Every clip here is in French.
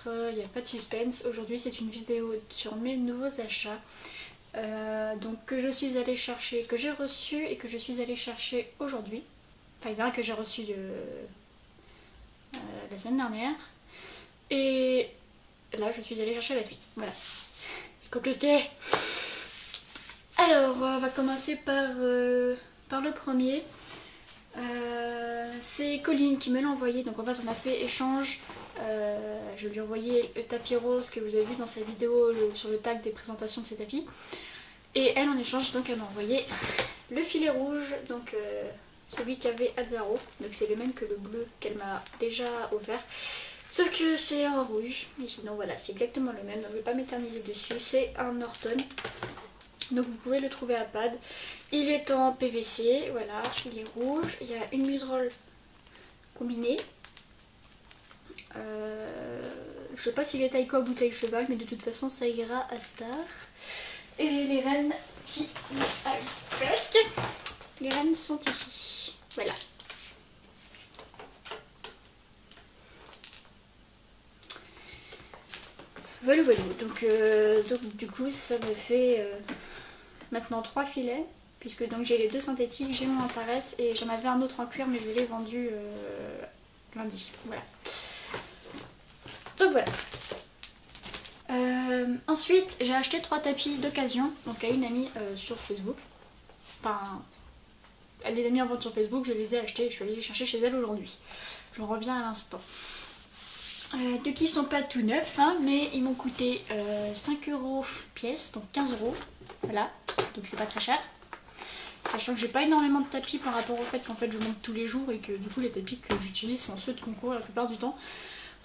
j'enregistre, il n'y a pas de suspense. Aujourd'hui c'est une vidéo sur mes nouveaux achats. Donc que je suis allée chercher, que j'ai reçu et que je suis allée chercher aujourd'hui. Enfin il y en a que j'ai reçu la semaine dernière. Et là je suis allée chercher la suite. Voilà. C'est compliqué. Alors on va commencer par le premier. C'est Colline qui me l'a envoyé, donc en fait on a fait échange. Je lui ai envoyé le tapis rose que vous avez vu dans sa vidéo sur le tag des présentations de ses tapis. Et elle en échange, donc elle m'a envoyé le filet rouge, donc celui qu'avait Azzaro. Donc c'est le même que le bleu qu'elle m'a déjà offert. Sauf que c'est en rouge, mais sinon voilà, c'est exactement le même, donc je ne vais pas m'éterniser dessus. C'est un Norton. Donc vous pouvez le trouver à Pad. Il est en PVC, voilà, il est rouge. Il y a une muserolle combinée. Je sais pas s'il est taille cob ou taille cheval, mais de toute façon ça ira à Star. Et les rennes qui vont avec. Les rennes sont ici. Voilà. Voilà, voilà. Donc du coup ça me fait maintenant 3 filets. Puisque donc j'ai les 2 synthétiques, j'ai mon Antares et j'en avais un autre en cuir mais je l'ai vendu lundi. Voilà. Donc voilà. Ensuite j'ai acheté 3 tapis d'occasion donc à une amie sur Facebook. Enfin, elle les a mis en vente sur Facebook, je les ai achetés et je suis allée les chercher chez elle aujourd'hui. J'en reviens à l'instant. De qui sont pas tout neufs, hein, mais ils m'ont coûté 5 € pièce, donc 15 €. Voilà, donc c'est pas très cher. Sachant que j'ai pas énormément de tapis par rapport au fait qu'en fait je monte tous les jours et que du coup les tapis que j'utilise sont ceux de concours la plupart du temps.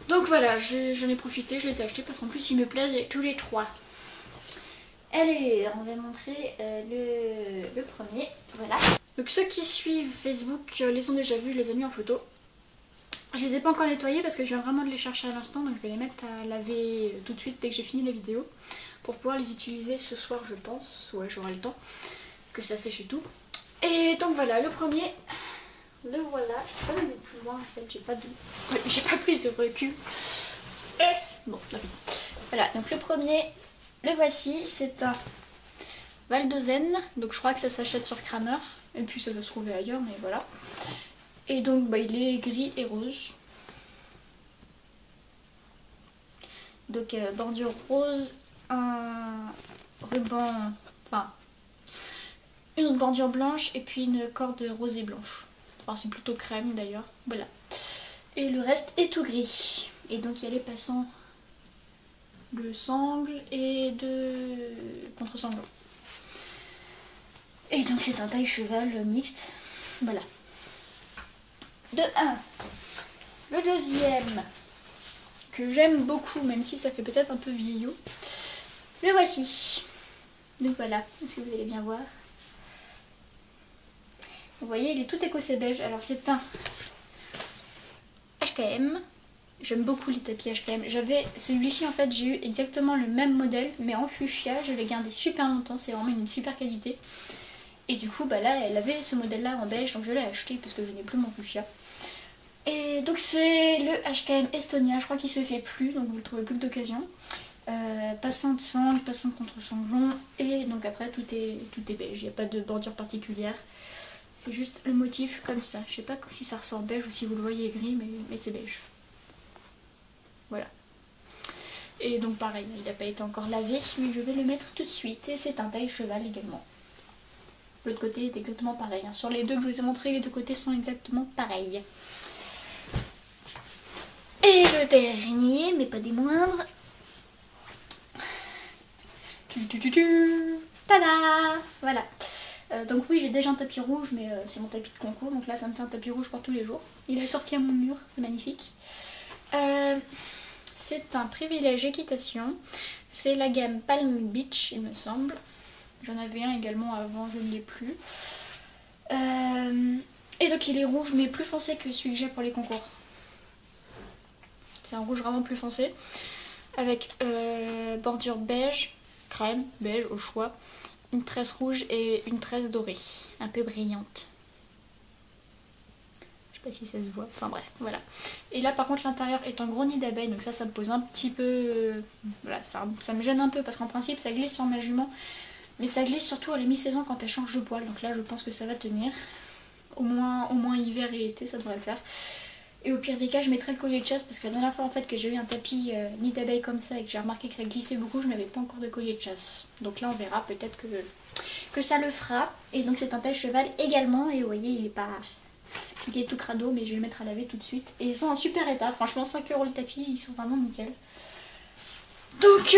Donc voilà, j'en ai profité, je les ai achetés parce qu'en plus ils me plaisent tous les 3. Allez, on va montrer le premier, voilà. Donc ceux qui suivent Facebook les ont déjà vus, je les ai mis en photo. Je les ai pas encore nettoyés parce que je viens vraiment de les chercher à l'instant, donc je vais les mettre à laver tout de suite dès que j'ai fini la vidéo. Pour pouvoir les utiliser ce soir je pense, ouais j'aurai le temps, que ça sèche et tout. Et donc voilà, le premier, le voilà, je peux pas le mettre plus loin en fait, j'ai pas plus de recul. Bon, voilà, donc le premier, le voici, c'est un Valdozen, donc je crois que ça s'achète sur Kramer, et puis ça va se trouver ailleurs, mais voilà. Et donc bah, il est gris et rose. Donc bordure rose, un ruban, enfin une autre bordure blanche et puis une corde rose et blanche. Alors c'est plutôt crème d'ailleurs, voilà. Et le reste est tout gris. Et donc il y a les passants de sangle et de contre-sangle. Et donc c'est un taille cheval mixte, voilà. De 1. Le deuxième, que j'aime beaucoup, même si ça fait peut-être un peu vieillot. Le voici. Donc voilà, est-ce que vous allez bien voir? Vous voyez, il est tout écossais beige. Alors c'est un HKM. J'aime beaucoup les tapis HKM. J'avais celui-ci en fait, j'ai eu exactement le même modèle, mais en fuchsia. Je l'ai gardé super longtemps, c'est vraiment une super qualité. Et du coup, bah là, elle avait ce modèle-là en beige, donc je l'ai acheté parce que je n'ai plus mon fuchsia. Et donc c'est le HKM Estonia, je crois qu'il se fait plus, donc vous le trouvez plus que d'occasion. Passant de sangle, passant de contre-sanglon, et donc après tout est beige, il n'y a pas de bordure particulière. C'est juste le motif comme ça. Je sais pas si ça ressort beige ou si vous le voyez gris, mais c'est beige. Voilà. Et donc pareil, il n'a pas été encore lavé, mais je vais le mettre tout de suite. Et c'est un taille cheval également. L'autre côté est exactement pareil. Sur les deux que je vous ai montrés, les deux côtés sont exactement pareils. Et le dernier, mais pas des moindres. Tada! Voilà. Donc oui, j'ai déjà un tapis rouge, mais c'est mon tapis de concours. Donc là, ça me fait un tapis rouge pour tous les jours. Il est sorti à mon mur, c'est magnifique. C'est un privilège équitation. C'est la gamme Palm Beach, il me semble. J'en avais un également avant, je ne l'ai plus. Et donc il est rouge, mais plus foncé que celui que j'ai pour les concours. C'est un rouge vraiment plus foncé. Avec bordure beige, crème, beige au choix. Une tresse rouge et une tresse dorée, un peu brillante. Je sais sais pas si ça se voit, enfin bref, voilà. Et là par contre l'intérieur est en gros nid d'abeille, donc ça me pose un petit peu... voilà, ça me gêne un peu parce qu'en principe ça glisse sur ma jument. Mais ça glisse surtout à la mi-saison quand elle change de poil, donc là je pense que ça va tenir. Au moins hiver et été ça devrait le faire. Et au pire des cas je mettrai le collier de chasse parce que la dernière fois en fait que j'ai eu un tapis nid d'abeille comme ça et que j'ai remarqué que ça glissait beaucoup, je n'avais pas encore de collier de chasse. Donc là on verra, peut-être que ça le fera. Et donc c'est un taille cheval également et vous voyez il est tout crado mais je vais le mettre à laver tout de suite. Et ils sont en super état, franchement 5 € le tapis, ils sont vraiment nickel. Donc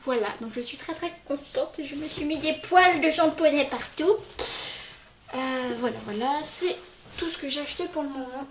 voilà, donc je suis très contente et je me suis mis des poils de champonnet partout. Voilà, c'est tout ce que j'ai acheté pour le moment.